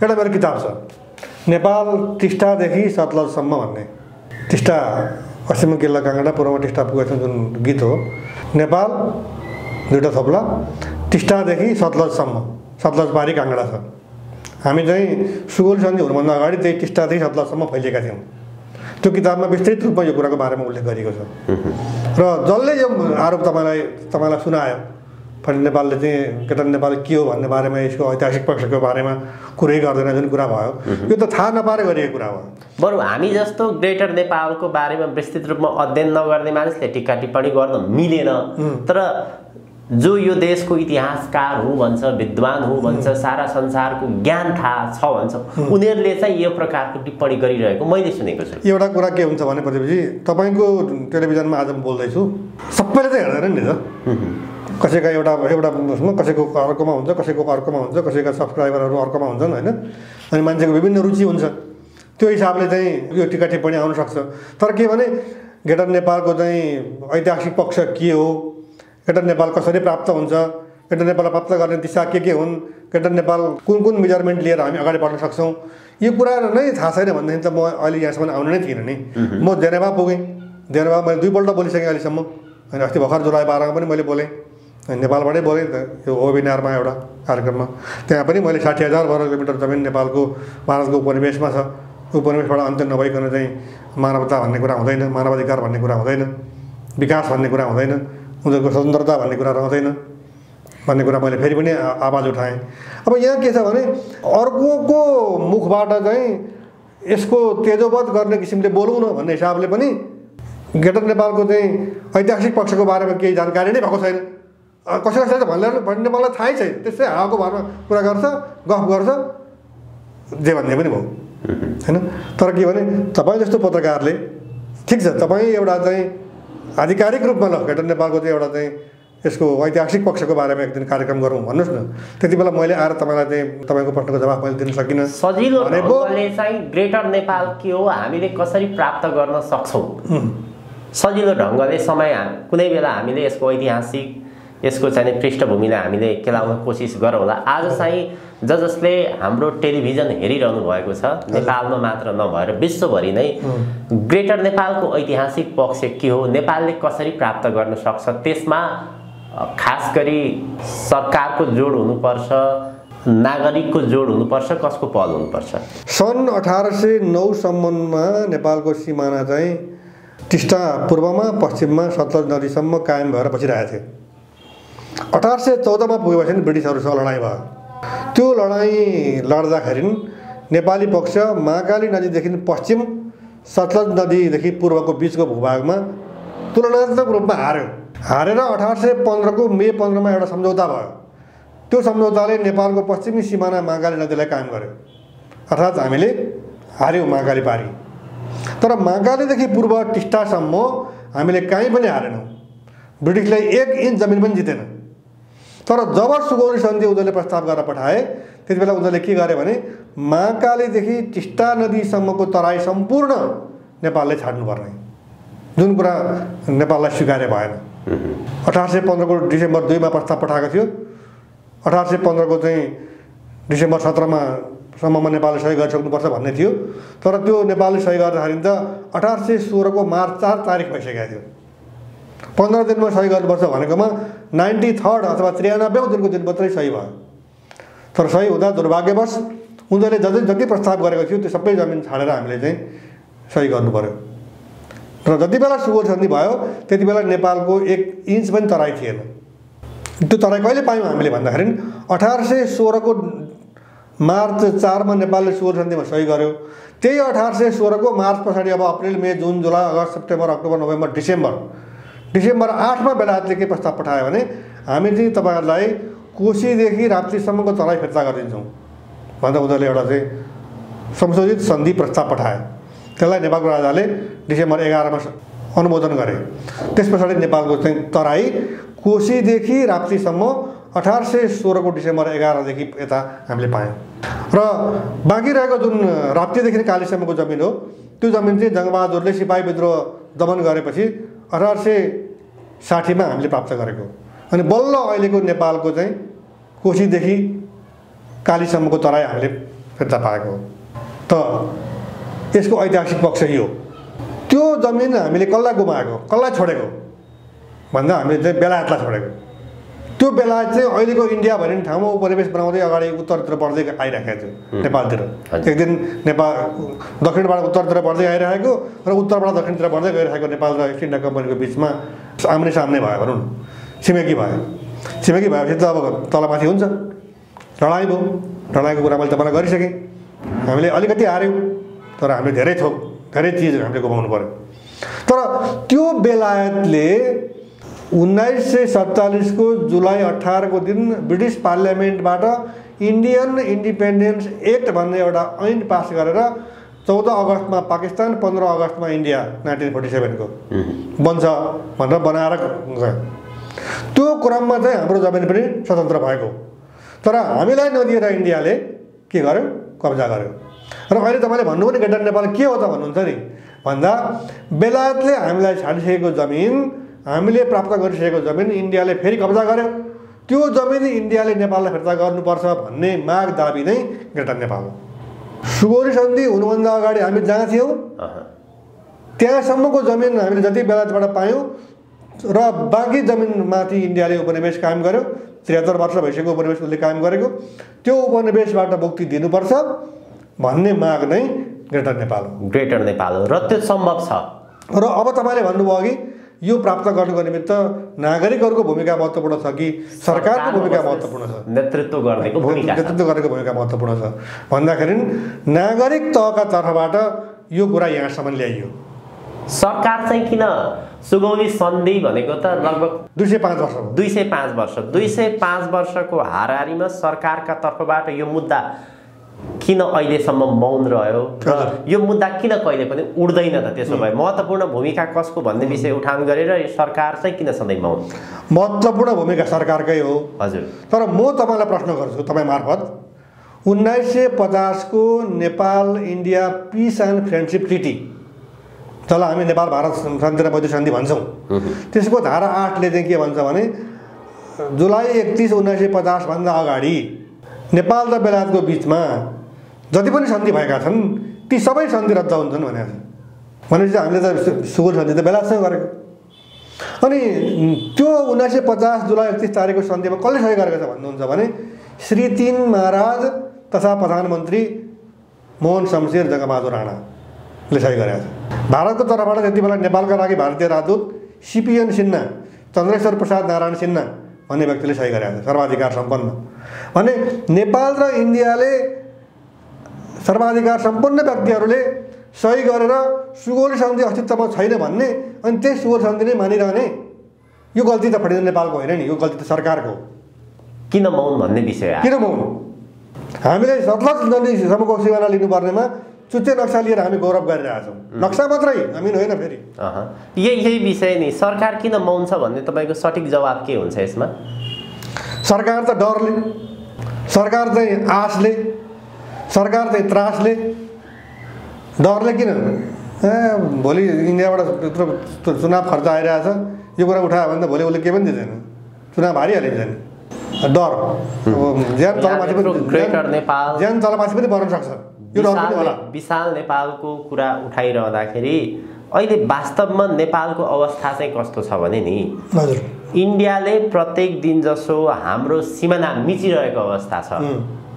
एउटा मेरो किताब छ नेपाल टिस्टादेखि सतलजसम्म भन्ने, टिस्टा पश्चिम किल्ला काँगडा पूर्वमा टिस्टा पुगेको जुन गीत हो, नेपाल दुईवटा थोप्ला टिस्टादेखि सतलजसम्म, सतलज पारी काँगडा छ। हामी चाहिँ सुगौली सन्धि हुनुभन्दा अगाडि त्यही टिस्टादेखि सतलजसम्म फैलिएका थियौँ। त्यो किताबमा विस्तृत रूपमा यो कुराको बारेमा उल्लेख गरिएको छ र जसले यो आरोप तपाईँलाई सुनायो फणीन्द्र नेपालले चाहिँ ग्रेटर नेपाल के हो भन्ने बारेमा, यसको ऐतिहासिक पक्षको बारेमा कुरै गर्दैन जुन कुरा भयो, यो त थाहा नपाएर गरिएको कुरा हो। बरु हामी जस्तो ग्रेटर नेपालको बारेमा विस्तृत रूपमा अध्ययन नगर्ने मानिसले टिक्का टिप्पणी गर्न मिलेन, तर जो यो देशको इतिहासकार हो भन्छ, विद्वान हो भन्छ, सारा संसारको ज्ञान थाहा छ भन्छ, उनीहरूले चाहिँ यो प्रकारको टिप्पणी गरिरहेको मैले सुनेको छु। एउटा कुरा के हुन्छ भने प्रदीपजी, तपाईँको टेलिभिजनमा आज म बोल्दैछु, सबैले चाहिँ हेर्दैन नि त। कसैका एउटा उसमा कसैको अर्कोमा हुन्छ, कसैको अर्कोमा हुन्छ, कसैका सब्सक्राइबरहरू अर्कोमा हुन्छन् होइन, अनि मान्छेको विभिन्न रुचि हुन्छ, त्यो हिसाबले चाहिँ यो टिका टिप्पणी आउन सक्छ। तर के भने ग्रेटर नेपालको चाहिँ ऐतिहासिक पक्ष के हो, ग्रेटर नेपाल कसरी प्राप्त हुन्छ, ग्रेटर नेपाल प्राप्त गर्ने दिशा के हुन्, ग्रेटर नेपाल कुन मेजरमेन्ट लिएर हामी अगाडि बढ्न सक्छौँ, यो कुरा नै थाहा छैन भनेदेखि त म अहिले यहाँसम्म आउनु नै थिइनँ नि। म जेनेभा पुगेँ, जेनेभा मैले 2 पल्ट बोलिसकेँ अहिलेसम्म अनि अस्ति भर्खर जुलाई 12 मा पनि मैले बोलेँ, नेपालबाटै बोलेँ त, यो वेबिनारमा एउटा कार्यक्रममा। त्यहाँ पनि मैले 60,000 वर्ग किलोमिटर जमिन नेपालको भारतको उपनिवेशमा छ, उपनिवेशबाट अन्त्य नभइकन चाहिँ मानवता भन्ने कुरा हुँदैन, मानवाधिकार भन्ने कुरा हुँदैन, विकास भन्ने कुरा हुँदैन, उनीहरूको स्वतन्त्रता भन्ने कुरा रहँदैन भन्ने कुरा मैले फेरि पनि आवाज उठाएँ। अब यहाँ के छ भने अर्कोको मुखबाट चाहिँ यसको तेजोवध गर्ने किसिमले बोलौँ न भन्ने हिसाबले पनि ग्रेटर नेपालको चाहिँ ऐतिहासिक पक्षको बारेमा केही जानकारी नै भएको छैन। कसै कसैले त भन्ने मलाई थाहै छैन, त्यसै हावाको भरमा कुरा गर्छ, गफ गर्छ, जे भन्ने पनि भयो होइन। तर के भने तपाईँ जस्तो पत्रकारले, ठिक छ तपाईँ एउटा चाहिँ आधिकारिक रूपमा ल ग्रेटर नेपालको चाहिँ एउटा चाहिँ यसको ऐतिहासिक पक्षको बारेमा एक दिन कार्यक्रम गरौँ भन्नुहोस् न, त्यति बेला मैले आएर तपाईँलाई चाहिँ तपाईँको प्रश्नको जवाफ मैले दिन सकिनँ। सजिलो ढङ्गले चाहिँ ग्रेटर नेपाल के हो, हामीले कसरी प्राप्त गर्न सक्छौँ, सजिलो ढङ्गले समय कुनै बेला हामीले यसको ऐतिहासिक यसको चाहिँ पृष्ठभूमिलाई हामीले केलाउन कोसिस गरौँला। आज चाहिँ जसले हाम्रो टेलिभिजन हेरिरहनु भएको छ, नेपालमा मात्र नभएर विश्वभरि नै ग्रेटर नेपालको ऐतिहासिक पक्ष के हो, नेपालले कसरी प्राप्त गर्न सक्छ, त्यसमा खास गरी सरकारको जोड हुनुपर्छ, नागरिकको जोड हुनुपर्छ, कसको पहल हुनुपर्छ? सन् 1809 सम्ममा नेपालको सिमाना चाहिँ टिस्टा पूर्वमा पश्चिममा सतलज नदीसम्म कायम भएर बसिरहेको थियो। 1814 मा पुगेपछि ब्रिटिसहरूसँग लडाइँ भयो। त्यो लडाइँ लड्दाखेरि नेपाली पक्ष महाकाली नदीदेखि पश्चिम, सतलज नदीदेखि पूर्वको बिचको भूभागमा तुलनात्मक रूपमा हारेर 1815 को मे 15 मा एउटा सम्झौता भयो। त्यो सम्झौताले नेपालको पश्चिमी सिमाना महाकाली नदीलाई कायम गर्यो, अर्थात् हामीले हार्यौँ महाकाली पारी। तर महाकालीदेखि पूर्व टिस्टासम्म हामीले कहीँ पनि हारेनौँ, ब्रिटिसलाई 1 इन्च जमिन पनि जितेन। तर जब सुगौली सन्धि उनीहरूले प्रस्ताव गरेर पठाए त्यति बेला उनीहरूले के गरे भने महाकालीदेखि टिस्टा नदीसम्मको तराई सम्पूर्ण नेपालले छाड्नुपर्ने, जुन कुरा नेपाललाई स्वीकार्य भएन। 1815 को डिसेम्बर 2 मा प्रस्ताव पठाएको थियो। 1815 को चाहिँ डिसेम्बर 17 मा सम्ममा नेपालले सही गरिसक्नुपर्छ भन्ने थियो। तर त्यो नेपालले सही गर्दाखेरि त 1816 को मार्च 4 तारिक भइसकेको थियो। 15 दिनमा सही गर्नुपर्छ भनेकोमा 93rd अथवा 93औं दिनको दिन मात्रै सही भयो। तर सही हुँदा दुर्भाग्यवश उनीहरूले जति प्रस्ताव गरेको थियो त्यो सबै जमिन छाडेर हामीले चाहिँ सही गर्नु पर्यो। र जति बेला सुगौली सन्धि भयो त्यति बेला नेपालको 1 इन्च पनि तराई थिएन। त्यो तराई कहिले पायौँ हामीले भन्दाखेरि 1816 को मार्च 4 मा नेपालले सुगौली सन्धिमा सही गर्यो। त्यही 1816 को मार्च पछाडि अब अप्रिल, मे, जुन, जुलाई, अगस्त, सेप्टेम्बर, अक्टोबर, नोभेम्बर, डिसेम्बर 8 मा बेलायतले के प्रस्ताव पठायो भने हामी चाहिँ तपाईँहरूलाई कोशीदेखि राप्तीसम्मको तराई फिर्ता गरिदिन्छौँ भन्दा उनीहरूले एउटा चाहिँ संशोधित सन्धि प्रस्ताव पठाए। त्यसलाई नेपालको राजाले डिसेम्बर 11 मा अनुमोदन गरे। त्यस पछाडि नेपालको चाहिँ तराई कोशीदेखि राप्तीसम्म 1816 को डिसेम्बर 11 देखि यता हामीले पायौँ। र बाँकी रहेको जुन राप्तीदेखि कालीसम्मको जमिन हो त्यो जमिन चाहिँ जङ्गबहादुरले सिपाही विद्रोह दमन गरेपछि 1860 मा हामीले प्राप्त गरेको। अनि बल्ल अहिलेको नेपालको चाहिँ कोशीदेखि कालीसम्मको तराई हामीले फिर्ता पाएको हो। त यसको ऐतिहासिक पक्ष यो, त्यो जमिन हामीले कसलाई गुमाएको, कसलाई छोडेको भन्दा हामीले चाहिँ बेलायतलाई छोडेको। त्यो बेलायत चाहिँ अहिलेको इन्डिया भन्ने ठाउँमा उपनिवेश बनाउँदै अगाडि उत्तरतिर बढ्दै आइरहेको थियो नेपालतिर। एक दिन नेपाल दक्षिणबाट उत्तरतिर बढ्दै आइरहेको र उत्तरबाट दक्षिणतिर बढ्दै गइरहेको नेपाल र इस्ट इन्डिया कम्पनीको बिचमा आम्ने सामने भयो भनौँ न, छिमेकी भयो। छिमेकी भएपछि त अब तलमाथि हुन्छ, लडाइँ भयो। लडाइँको कुरा मैले तपाईँलाई गरिसकेँ। हामीले अलिकति हार्यौँ तर हामीले धेरै चिज हामीले गुमाउनु पर्यो। तर त्यो बेलायतले 1947 को जुलाई 18 को दिन ब्रिटिस पार्लियामेन्टबाट इन्डियन इन्डिपेन्डेन्स एक्ट भन्ने एउटा ऐन पास गरेर 14 अगस्तमा पाकिस्तान, 15 अगस्तमा इन्डिया 1947 को बन्छ भनेर बनाएर गयो। त्यो क्रममा चाहिँ हाम्रो जमिन पनि स्वतन्त्र भएको। तर हामीलाई नदिएर इन्डियाले के गर्यो, कब्जा गर्यो। र अहिले तपाईँले भन्नु पनि ग्रेटर नेपाल के हो त भन्नुहुन्छ नि भन्दा बेलायतले हामीलाई छाडिसकेको जमिन, हामीले प्राप्त गरिसकेको जमिन इन्डियाले फेरि कब्जा गर्यो। त्यो जमिन इन्डियाले नेपाललाई फिर्ता गर्नुपर्छ भन्ने माग दाबी नै ग्रेटर नेपाल हो। सुगौली सन्धि हुनुभन्दा अगाडि हामी जहाँ थियौँ त्यहाँसम्मको जमिन हामीले जति बेलायतबाट पायौँ र बाँकी जमिनमाथि इन्डियाले उपनिवेश कायम गर्यो। 73 वर्ष भइसक्यो उपनिवेश उसले कायम गरेको। त्यो उपनिवेशबाट मुक्ति दिनुपर्छ भन्ने माग नै ग्रेटर नेपाल हो। ग्रेटर नेपाल हो र त्यो सम्भव छ। र अब तपाईँले भन्नुभयो अघि यो प्राप्त गर्नुको निमित्त नागरिकहरूको भूमिका महत्त्वपूर्ण छ कि सरकारको भूमिका महत्त्वपूर्ण छ? नेतृत्व गर्नेको भूमिका महत्त्वपूर्ण छ भन्दाखेरि नागरिक तहका तर्फबाट यो कुरा यहाँसम्म ल्याइयो। सरकार चाहिँ किन सुगौली सन्धि भनेको त लगभग 205 वर्ष हो। 205 वर्ष 205 वर्षको हाराहारीमा सरकारका तर्फबाट यो मुद्दा किन अहिलेसम्म मौन रह्यो र यो मुद्दा किन कहिले पनि उड्दैन त? त्यसो भए महत्त्वपूर्ण भूमिका कसको भन्ने विषय उठान गरेर सरकार चाहिँ किन सधैँ मौन? महत्त्वपूर्ण भूमिका सरकारकै हो। हजुर। तर म तपाईँलाई प्रश्न गर्छु तपाईँ मार्फत 1950 को Nepal India piece and friendship treaty, जसलाई हामी नेपाल भारत शान्ति र बौद्धिक सन्धि भन्छौँ, त्यसको धारा 8 ले चाहिँ के भन्छ भने जुलाई 31, 1950 भन्दा अगाडि नेपाल र बेलायतको बिचमा जति पनि सन्धि भएका छन् ती सबै सन्धि रद्द हुन्छन् भनेको छ। भनेपछि हामीले त सुगौल सन्धि त बेलायतसँग गरेको। अनि त्यो 1950 जुलाई 31 तारिखको सन्धिमा कसले सही गरेको छ भन्नुहुन्छ भने श्री 3 महाराज तथा प्रधानमन्त्री मोहन शमशेर जङ्गबहादुर राणाले सही गरेको छ। भारतको तर्फबाट त्यति बेला नेपालका लागि भारतीय राजदूत CPN सिन्हा, चन्द्रेश्वर प्रसाद नारायण सिन्हा भन्ने व्यक्तिले सही गरेको छ, सर्वाधिकार सम्पन्न। भने नेपाल र इन्डियाले सर्वाधिकार सम्पन्न व्यक्तिहरूले सही गरेर सुगौली सन्धि अस्तित्वमा छैन भन्ने अनि त्यही सुगौली सन्धि नै मानिरहने, यो गल्ती त फडिँदैन नेपालको होइन नि, यो गल्ती त सरकारको। किन मौन भन्ने विषय? किन मौन? हामीले सतलज नदीसम्मको सिमाना लिनुपर्नेमा चुच्चे नक्सा लिएर हामी गौरव गरिरहेछौँ। नक्सा मात्रै, जमिन होइन। फेरि यही विषय नि सरकार किन मौन छ भन्ने तपाईँको सठिक जवाब के हुन्छ यसमा? सरकार त डरले, सरकार चाहिँ आशले, सरकार चाहिँ त्रासले। डरले किन? भोलि इन्डियाबाट त्यत्रो चुनाव खर्च आइरहेछ, यो कुरा उठायो भने त भोलि उसले के पनि दिँदैन, चुनाव हारिहालिन्छ नि। डर, ज्यान तलमाथि पनि, ग्रेटर नेपाल ज्यान तलमाथि पनि पर्न सक्छ, यो डर पनि होला। विशाल नेपालको कुरा उठाइरहँदाखेरि अहिले वास्तवमा नेपालको अवस्था चाहिँ कस्तो छ भने नि, हजुर, इन्डियाले प्रत्येक दिन जसो हाम्रो सिमाना मिचिरहेको अवस्था छ,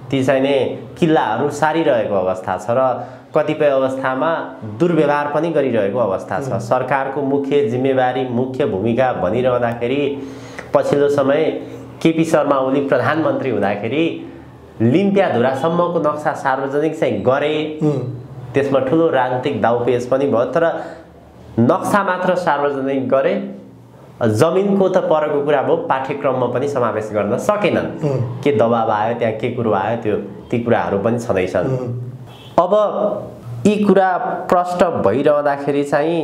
ती चाहिँ नि किल्लाहरू सारिरहेको अवस्था छ र कतिपय अवस्थामा दुर्व्यवहार पनि गरिरहेको अवस्था छ। सरकारको मुख्य जिम्मेवारी, मुख्य भूमिका भनिरहँदाखेरि पछिल्लो समय केपी शर्मा ओली प्रधानमन्त्री हुँदाखेरि लिम्पियाधुरासम्मको नक्सा सार्वजनिक चाहिँ गरे, त्यसमा ठुलो राजनीतिक दाउपेच पनि भयो, तर नक्सा मात्र सार्वजनिक गरे, जमिनको त परको कुरा भयो, पाठ्यक्रममा पनि समावेश गर्न सकेनन्। के दबाब आयो, त्यहाँ के कुरो आयो, ती कुराहरू पनि छँदैछन्। अब यी कुरा प्रष्ट भइरहँदाखेरि चाहिँ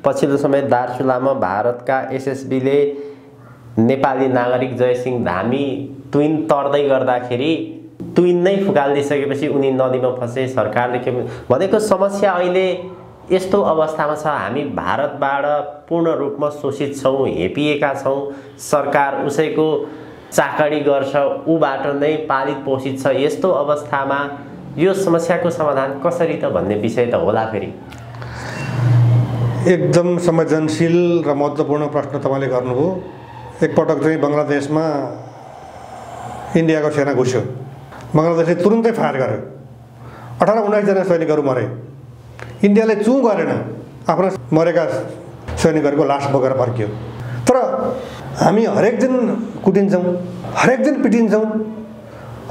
पछिल्लो समय दार्चुलामा भारतका SSBले नेपाली नागरिक जयसिंह धामी तुइन तर्दै गर्दाखेरि तुइन नै फुकालिदिसकेपछि उनी नदीमा फसे। सरकारले के भनेको समस्या अहिले यस्तो अवस्थामा छ, हामी भारतबाट पूर्ण रूपमा शोषित छौँ, हेपिएका छौँ, सरकार उसैको चाकडी गर्छ, ऊबाट नै पालित पोषित छ। यस्तो अवस्थामा यो समस्याको समाधान कसरी त भन्ने विषय त होला। फेरि एकदम संवेदनशील र महत्त्वपूर्ण प्रश्न तपाईँले गर्नुभयो। एकपटक चाहिँ बङ्गलादेशमा इन्डियाको सेना घुस्यो, बङ्गलादेशले तुरुन्तै फायर गर्यो, 18-19 जना सैनिकहरू मरे। इन्डियाले चुँ गरेन, आफ्ना मरेका सैनिकहरूको लास बोकेर फर्कियो। तर हामी हरेक दिन कुटिन्छौँ, हरेक दिन पिटिन्छौँ,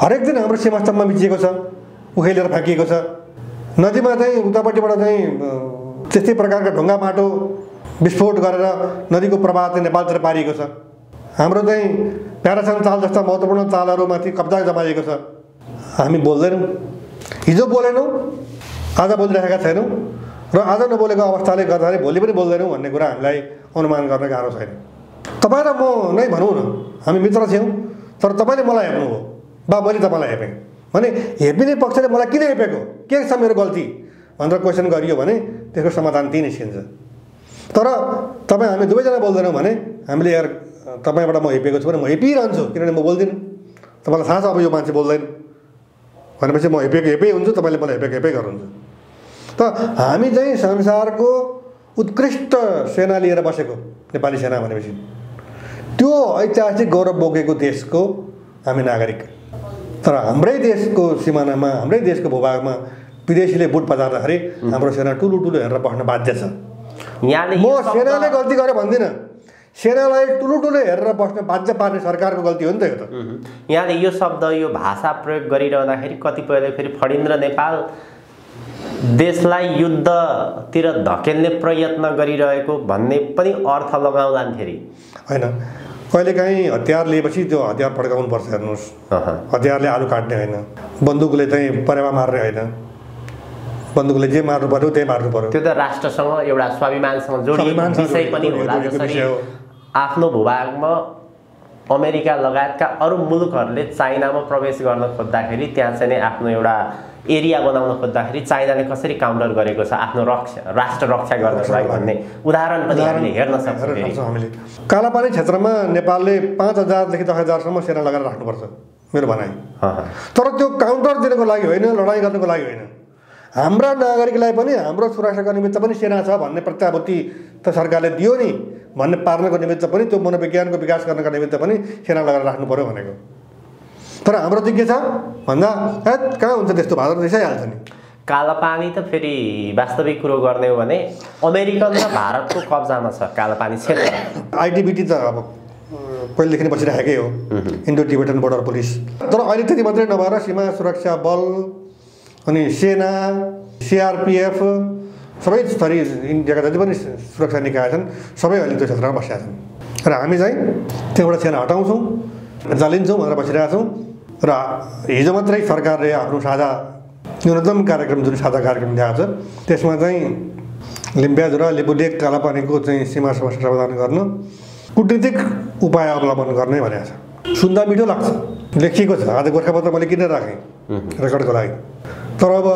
हरेक दिन हाम्रो सीमास्तम्भमा मिचिएको छ, उखेलेर फ्याँकिएको छ। नदीमा चाहिँ उतापट्टिबाट चाहिँ त्यस्तै प्रकारका ढुङ्गा माटो विस्फोट गरेर नदीको प्रवाह चाहिँ नेपालतिर पारिएको छ। हाम्रो चाहिँ प्यारासन ताल जस्ता महत्त्वपूर्ण तालहरूमाथि कब्जा जमाइएको छ। हामी बोल्दैनौँ, हिजो बोलेनौँ, आज बोलिरहेका छैनौँ र आज नबोलेको अवस्थाले गर्दाखेरि भोलि पनि बोल्दैनौँ भन्ने कुरा हामीलाई अनुमान गर्न गाह्रो छैन। तपाईँ र म नै भनौँ न, हामी मित्र थियौँ, तर तपाईँले मलाई हेप्नुभयो बा मैले तपाईँलाई हेपेँ भने हेपिने पक्षले मलाई किन हेपेको, के छ मेरो गल्ती भनेर क्वेसन गरियो भने त्यसको समाधान त्यही निस्किन्छ। तर तपाईँ हामी दुवैजना बोल्दैनौँ भने हामीले यार तपाईँबाट म हेपेको छु भने म हेपिरहन्छु, किनभने म बोल्दिनँ, तपाईँलाई थाहा छ अब यो मान्छे बोल्दैन भनेपछि म हेपेकै हुन्छु, तपाईँले मलाई हेपेकै गर्नुहुन्छ। त हामी चाहिँ संसारको उत्कृष्ट सेना लिएर बसेको नेपाली सेना भनेपछि त्यो ऐतिहासिक गौरव बोकेको देशको हामी नागरिक। तर हाम्रै देशको सिमानामा हाम्रै देशको भूभागमा विदेशीले बुट बजार्दाखेरि हाम्रो सेना ठुलो ठुलो हेरेर बस्न बाध्य छ। म सेनाले गल्ती गरेँ भन्दिनँ, सेनालाई ठुलो ठुलो हेरेर बस्न बाध्य पार्ने सरकारको गल्ती हो नि त यो त। यहाँले यो शब्द यो भाषा प्रयोग गरिरहँदाखेरि कतिपयले फेरि फणिन्द्र नेपाल देशलाई युद्धतिर धकेल्ने प्रयत्न गरिरहेको भन्ने पनि अर्थ लगाउँलान् फेरि। होइन, कहिलेकाहीँ हतियार लिएपछि त्यो हतियार पड्काउनु पर्छ। हेर्नुहोस्, हतियारले आलु काट्ने होइन, बन्दुकले चाहिँ परेवा मार्ने होइन, बन्दुकले जे मार्नु पर्यो त्यही मार्नु पर्यो। त्यो त राष्ट्रसँग एउटा स्वाभिमानसँग जोडिएको विषय पनि होला। जसरी आफ्नो भूभागमा अमेरिका लगायतका अरू मुलुकहरूले चाइनामा प्रवेश गर्न खोज्दाखेरि त्यहाँ चाहिँ नै आफ्नो एउटा एरिया बनाउन खोज्दाखेरि चाइनाले कसरी काउन्टर गरेको छ आफ्नो राष्ट्र रक्षा गर्नको लागि भन्ने उदाहरण पनि हामीले हेर्न सक्छौँ। हामीले कालापानी क्षेत्रमा नेपालले 5000 देखि 10000सम्म सेना लगाएर राख्नुपर्छ मेरो भनाइ। तर त्यो काउन्टर दिनको लागि होइन, लडाइँ गर्नको लागि होइन, हाम्रा नागरिकलाई पनि हाम्रो सुरक्षाको निमित्त पनि सेना छ भन्ने प्रत्याभूति त सरकारले दियो नि भन्ने पार्नको निमित्त पनि त्यो मनोविज्ञानको विकास गर्नका निमित्त पनि सेना लगाएर राख्नु पर्यो भनेको। तर हाम्रो चाहिँ के छ भन्दा कहाँ हुन्छ त्यस्तो भाषा रिसाइहाल्छ नि। कालापानी त फेरि वास्तविक कुरो गर्ने हो भने अमेरिकन र भारतको कब्जामा छ कालापानी क्षेत्र। आइटिबिटी त अब पहिलेदेखि नै बसिरहेकै हो, इन्डो टिबेटन बोर्डर पुलिस। तर अहिले त्यति मात्रै नभएर सीमा सुरक्षा बल अनि सेना, सिआरपिएफ सबै थरी इन्डियाका जति पनि सुरक्षा निकाय छन् सबै अहिले त्यो क्षेत्रमा बसेका छन्। र हामी चाहिँ त्यहाँबाट सेना हटाउँछौँ, जलिन्छौँ भनेर बसिरहेका छौँ। र हिजो मात्रै सरकारले आफ्नो साझा न्यूनतम कार्यक्रम जुन साझा कार्यक्रम ल्याएको छ त्यसमा चाहिँ लिम्पियाजुरा लिपुलेक कालापानीको चाहिँ सीमा समस्या समाधान गर्न कूटनीतिक उपाय अवलम्बन गर्ने भनेको छ। सुन्दा मिठो लाग्छ, लेखिएको छ। आज गोर्खापत्र मैले किनेर राखेँ रेकर्डको लागि। तर अब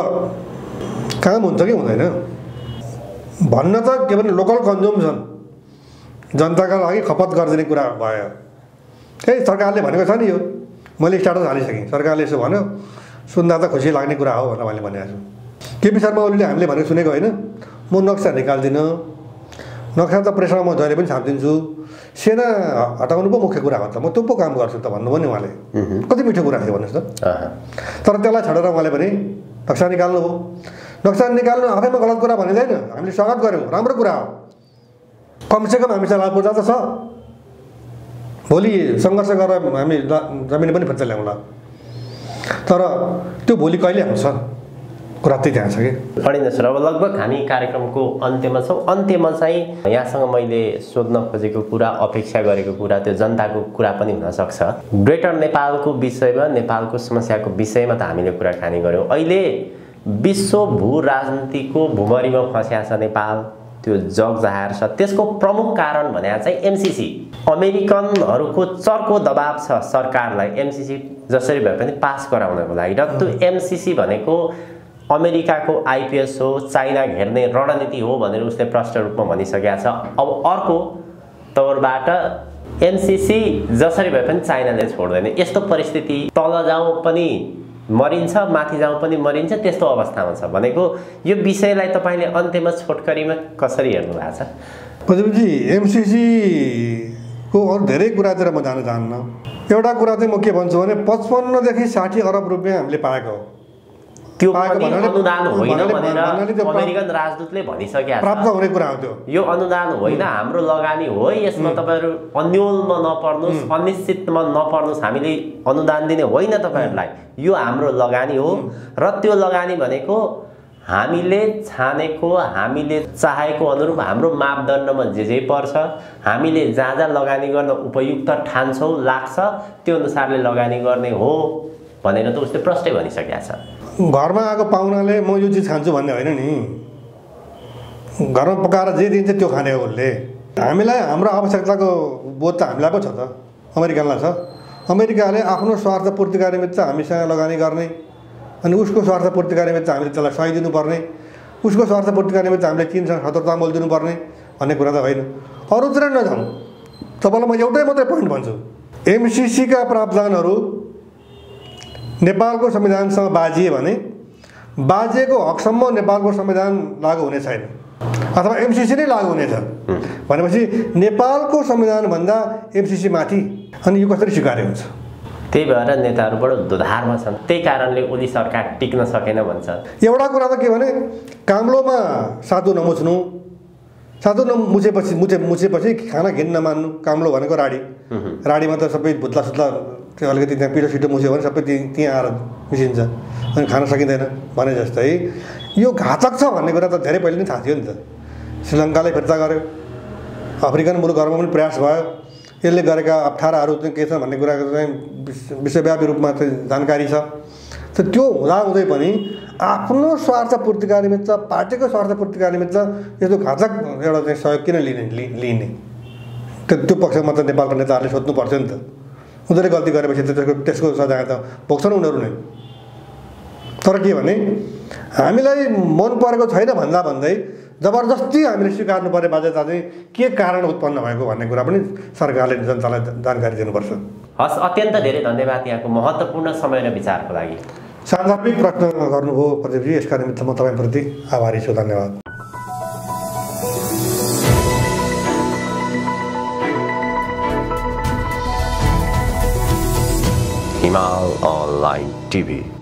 काम हुन्छ कि हुँदैन भन्न त के भने लोकल कन्ज्युम्सन जनताका लागि खपत गरिदिने कुरा भयो। त्यही सरकारले भनेको छ नि, यो मैले स्टाटस हालिसकेँ। सरकारले यसो भन्यो, सुन्दा त खुसी लाग्ने कुरा हो भनेर मैले भनेको छु। केपी शर्मा ओलीले हामीले भनेको सुनेको होइन, म नक्सा निकाल्दिनँ, नक्सा त प्रेसमा म जहिले पनि छापिदिन्छु, सेना हटाउनु पो मुख्य कुरा हो त, म त्यो पो काम गर्छु त भन्नुभयो नि उहाँले। कति मिठो कुरा थियो भन्नुहोस् त। तर त्यसलाई छोडेर उहाँले भने नक्सा निकाल्नु हो। नक्सा निकाल्नु आफैमा गलत कुरा भनिँदैन, हामीले स्वागत गऱ्यौँ, राम्रो कुरा हो। कमसेकम हामीसँग लाभ पूर्जा त छ। भोलि सङ्घर्ष गरेर हामी जमिन पनि फिर्ता ल्याउँला। तर त्यो भोलि कहिले आउँछ कुरा त्यही त्यहाँ छ कि। फणिन्द्र सर, अब लगभग हामी कार्यक्रमको अन्त्यमा छौँ। अन्त्यमा चाहिँ यहाँसँग मैले सोध्न खोजेको कुरा, अपेक्षा गरेको कुरा, त्यो जनताको कुरा पनि हुनसक्छ। ग्रेटर नेपालको विषयमा, नेपालको समस्याको विषयमा त हामीले कुराकानी गऱ्यौँ। अहिले विश्व भू राजनीतिको भुमरीमा फँस्या छ नेपाल, त्यो जगजाहेर छ। त्यसको प्रमुख कारण भने चाहिँ एमसिसी, अमेरिकनहरूको चर्को दबाब छ सरकारलाई एमसिसी जसरी भए पनि पास गराउनको लागि। र त्यो एमसिसी भनेको अमेरिकाको आइपिएस हो, चाइना घेर्ने रणनीति हो भनेर उसले प्रष्ट रूपमा भनिसकेका छ। अब अर्को तौरबाट एमसिसी जसरी भए पनि चाइनाले छोड्दैन। यस्तो परिस्थिति तल जाउँ पनि मरिन्छ, माथि जाउँ पनि मरिन्छ, त्यस्तो अवस्थामा छ भनेको यो विषयलाई तपाईँले अन्त्यमा छोटकरीमा कसरी हेर्नु भएको छ? प्रदीपजी, एमसिसीको अरू धेरै कुरातिर म जान चाहन्न। एउटा कुरा चाहिँ म के भन्छु भने 55 देखि 60 अरब रुपियाँ हामीले पाएको हो। त्यो अनुदान होइन भनेर अमेरिकन राजदूतले भनिसकेका छ। प्राप्त हुने कुरा हो त्यो। यो अनुदान होइन, हाम्रो लगानी हो। यसमा तपाईँहरू अन्योलमा नपर्नुहोस्, अनिश्चितमा नपर्नुहोस्। हामीले अनुदान दिने होइन तपाईँहरूलाई, यो हाम्रो लगानी हो। र त्यो लगानी भनेको हामीले छानेको, हामीले चाहेको अनुरूप हाम्रो मापदण्डमा जे पर्छ, हामीले जहाँ जहाँ लगानी गर्न उपयुक्त ठान्छौँ, लाग्छ, त्यो अनुसारले लगानी गर्ने हो भनेर त उसले प्रष्टै भनिसकेका छ। घरमा आएको पाहुनाले म यो चिज खान्छु भन्ने होइन नि, घरमा पकाएर जे दिन्छ त्यो खाने हो उसले। हामीलाई हाम्रो आवश्यकताको बोध त हामीलाई पो छ त, अमेरिकनलाई छ। अमेरिकाले आफ्नो स्वार्थ पूर्तिका निमित्त हामीसँग लगानी गर्ने अनि उसको स्वार्थ पूर्तिका निमित्त हामीले त्यसलाई सही दिनुपर्ने, उसको स्वार्थ पूर्तिका निमित्त हामीले चिनसँग सतर्कता मोलिदिनुपर्ने भन्ने कुरा त होइन। अरूतिर नजाउँ। तपाईँलाई म एउटै मात्रै पोइन्ट भन्छु, एमसिसीका प्रावधानहरू नेपालको संविधानसँग बाजिए भने बाजिएको हकसम्म नेपालको संविधान लागू हुने छैन। अथवा एमसिसी नै लागू हुनेछ भनेपछि नेपालको संविधानभन्दा एमसिसी माथि, अनि यो कसरी स्वीकार्य हुन्छ? त्यही भएर नेताहरू बडो दुधारमा छन्, त्यही कारणले ओली सरकार टिक्न सकेन भन्छ। एउटा कुरा त के भने, काम्लोमा साधु नमुच्नु, साधु मुछेपछि खाना घिन नमान्नु। काम्लो भनेको राडीमा त सबै भुत्ला सुत्ला त्यो अलिकति त्यहाँ पिठो सिटो मुछ्यो भने सबै त्यहाँ आएर मिसिन्छ, अनि खान सकिँदैन भने जस्तै यो घातक छ भन्ने कुरा त धेरै पहिले नै थाहा थियो नि त। श्रीलङ्काले फिर्ता गर्यो, अफ्रिकन मुलुकहरूमा पनि प्रयास भयो, यसले गरेका अप्ठ्याराहरू चाहिँ के छ भन्ने कुराको चाहिँ विश्वव्यापी रूपमा चाहिँ जानकारी छ। त त्यो हुँदाहुँदै पनि आफ्नो स्वार्थपूर्तिका निमित्त, पार्टीको स्वार्थपूर्तिका निमित्त यस्तो घातक एउटा चाहिँ सहयोग किन लिने? त्यो पक्षमा त नेपालका नेताहरूले सोध्नु पर्थ्यो नि त। उनीहरूले गल्ती गरेपछि त त्यसको सजाय त भोग्छन् उनीहरू नै। तर के भने, हामीलाई मन परेको छैन भन्दै जबरजस्ती हामीले स्वीकार्नु पर्ने बाध्यता चाहिँ के कारण उत्पन्न भएको भन्ने कुरा पनि सरकारले जनतालाई जानकारी दिनुपर्छ। हस्, अत्यन्त धेरै धन्यवाद यहाँको महत्त्वपूर्ण समय र विचारको लागि। सान्दर्भिक प्रश्न गर्नुभयो प्रदीपजी, यसका निमित्त म तपाईँप्रति आभारी छु। धन्यवाद। हिमाल अनलाइन टिभी।